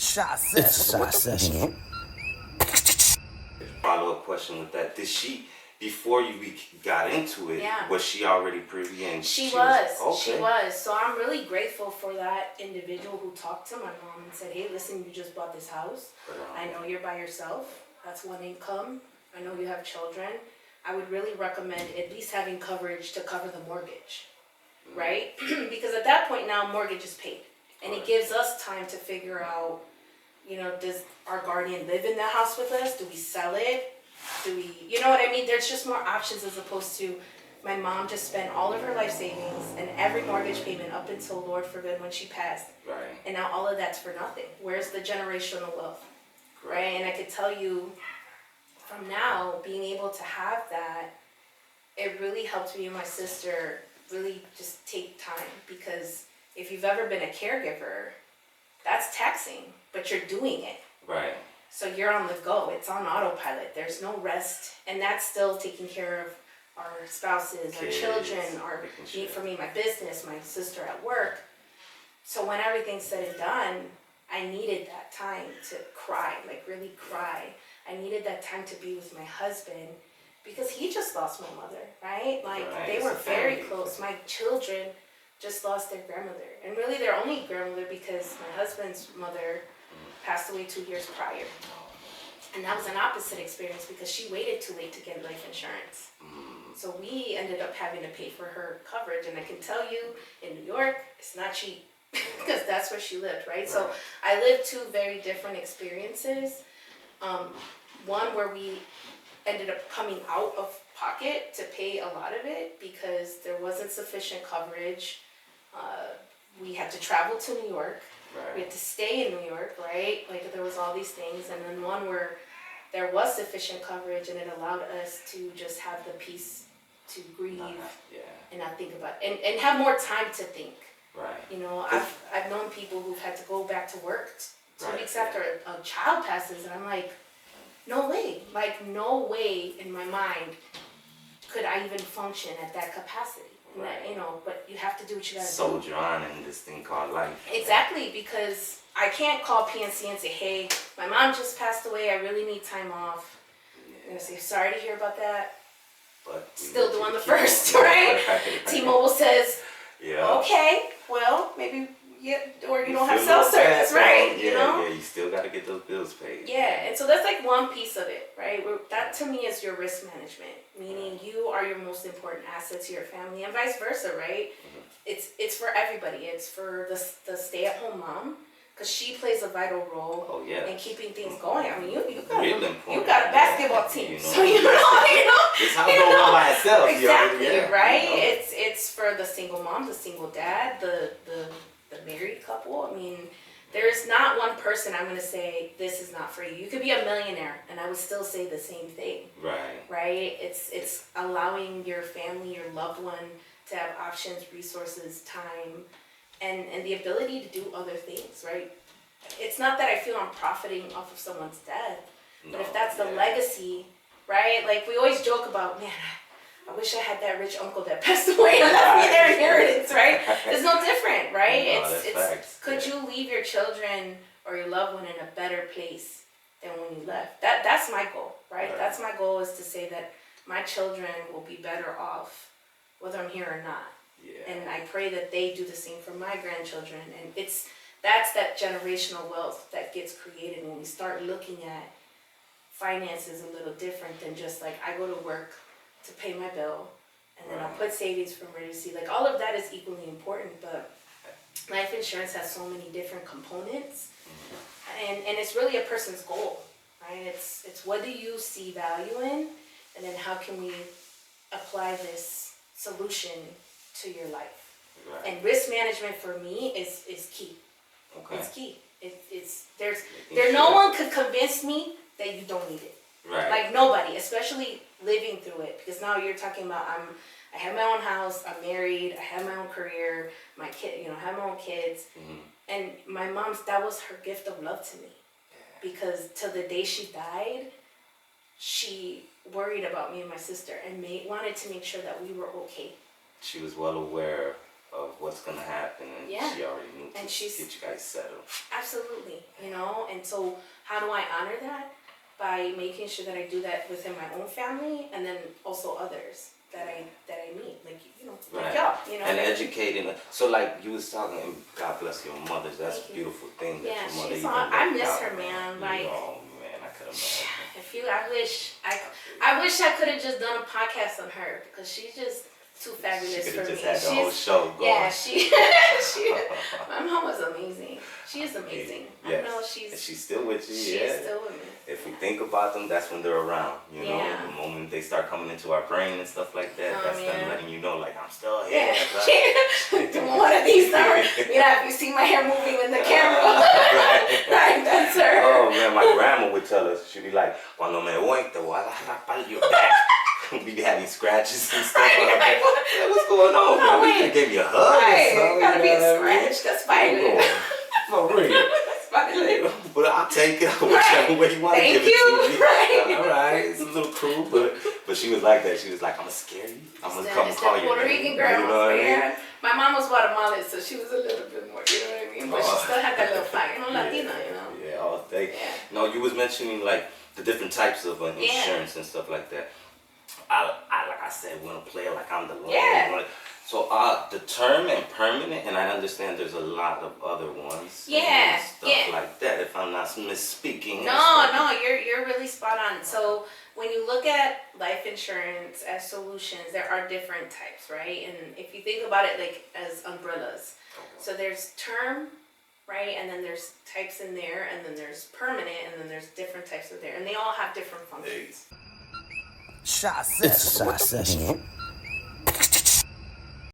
Shot session. Follow-up question with that. Did she, before you got into it, was she already privy? And she was. Okay. She was. So I'm really grateful for that individual who talked to my mom and said, hey, listen, you just bought this house. I know you're by yourself. That's one income. I know you have children. I would really recommend at least having coverage to cover the mortgage, right? Because at that point now, mortgage is paid. And it gives us time to figure out, you know, does our guardian live in the house with us? Do we sell it? Do we, you know what I mean? There's just more options as opposed to my mom just spent all of her life savings and every mortgage payment up until, Lord forbid, when she passed. Right. And now all of that's for nothing. Where's the generational wealth? Right? And I could tell you from now, being able to have that, it really helped me and my sister really just take time, because if you've ever been a caregiver, that's taxing, but you're doing it. Right. So you're on the go. It's on autopilot. There's no rest. And that's still taking care of our spouses, our children, for me, my business, my sister at work. So when everything's said and done, I needed that time to cry, like really cry. I needed that time to be with my husband, because he just lost my mother, right? Like they were very close. My children just lost their grandmother, and really their only grandmother, because my husband's mother passed away 2 years prior. And that was an opposite experience because she waited too late to get life insurance. So we ended up having to pay for her coverage. And I can tell you, in New York, it's not cheap because that's where she lived, right? So I lived two very different experiences. One where we ended up coming out of pocket to pay a lot of it because there wasn't sufficient coverage. We had to travel to New York. We had to stay in New York, right? Like there was all these things. And then one where there was sufficient coverage and it allowed us to just have the peace to grieve and not think about it. And have more time to think. Right. You know, I've known people who've had to go back to work 2 weeks after a child passes, and I'm like, no way. Like no way in my mind could I even function at that capacity. Right. You know, but you have to do what you gotta do. Soldier on in this thing called life. Exactly, because I can't call PNC and say, hey, my mom just passed away, I really need time off. I'm gonna say, sorry to hear about that. But still doing the first, right? T-Mobile says, okay, well, maybe, or you don't have cell service, right? You know? Yeah, you still gotta get those bills paid. Yeah, and so that's like one piece of it, right? That to me is your risk management, meaning you are your most important asset to your family, and vice versa, right? It's for everybody. It's for the stay-at-home mom, because she plays a vital role in keeping things going. I mean, you got a basketball team, you know? So you know. This house don't run by itself. Exactly, right? You know? It's for the single mom, the single dad, the married couple. I mean, there's not one person I'm going to say this is not for you. You could be a millionaire and I would still say the same thing. Right? It's allowing your family, your loved one to have options, resources, time, and the ability to do other things, right? It's not that I feel I'm profiting off of someone's death, but if that's the legacy, right? Like we always joke about, man, I wish I had that rich uncle that passed away and left me their inheritance, right? It's no different, right? It's could you leave your children or your loved one in a better place than when you left? That's my goal, right? That's my goal, is to say that my children will be better off whether I'm here or not. And I pray that they do the same for my grandchildren. And that's that generational wealth that gets created when we start looking at finances a little different than just like, I go to work to pay my bill, and then I'll put savings for emergency. Like all of that is equally important, but life insurance has so many different components, and it's really a person's goal, right? It's what do you see value in, and then how can we apply this solution to your life? And risk management for me is key. It's key. There's no one could convince me that you don't need it. Like nobody, especially living through it, because now you're talking about I have my own house, I'm married, I have my own career, my kid, I have my own kids, and my mom's, that was her gift of love to me, because till the day she died, she worried about me and my sister and wanted to make sure that we were okay. She was well aware of what's gonna happen, and she already knew to get you guys settled. Absolutely, you know. And so, how do I honor that? By making sure that I do that within my own family, and then also others that I meet, like like y'all, and educating. So like you was talking, and God bless your mothers. That's a beautiful thing. That your mother she's on. I miss her, man. Like, oh man, I could imagine. I wish I could have just done a podcast on her because she's just too fabulous for me. Just had the whole show going. Yeah, she my mom was amazing. She is amazing. Yes. I know she's still with you. She's still with me. If we think about them, that's when they're around. You know, the moment they start coming into our brain and stuff like that, that's them letting you know, like, I'm still here. Yeah. One of these times, if you see my hair moving in the camera, right, that's her. Oh man, my grandma would tell us, she'd be like, cuando me voy, te voy a agarrar your back. We'd be having scratches and stuff. Right, what's going on? No, man? We gave you a hug. Right, gotta be a scratch. That's violent. For real. That's violent. But I'll take it whichever way you want to give it to me. Right. All right, it's a little cruel, but she was like that. She was like, I'm gonna scare you. I'm gonna come call you. Puerto Rican girl. You know what I mean? My mom was Guatemalan, so she was a little bit more, you know what I mean? But she still had that little flag, Latina, Yeah, thank you. No, you was mentioning like the different types of insurance and stuff like that. I like I said, want to play it like I'm the Lord. Yeah. So the term and permanent, and I understand there's a lot of other ones. Yeah. And stuff like that. If I'm not misspeaking. No, you're really spot on. So when you look at life insurance as solutions, there are different types, right? And if you think about it like as umbrellas, so there's term, right? And then there's types in there, and then there's permanent, and then there's different types of there, and they all have different functions. Shot session. It's a shot session.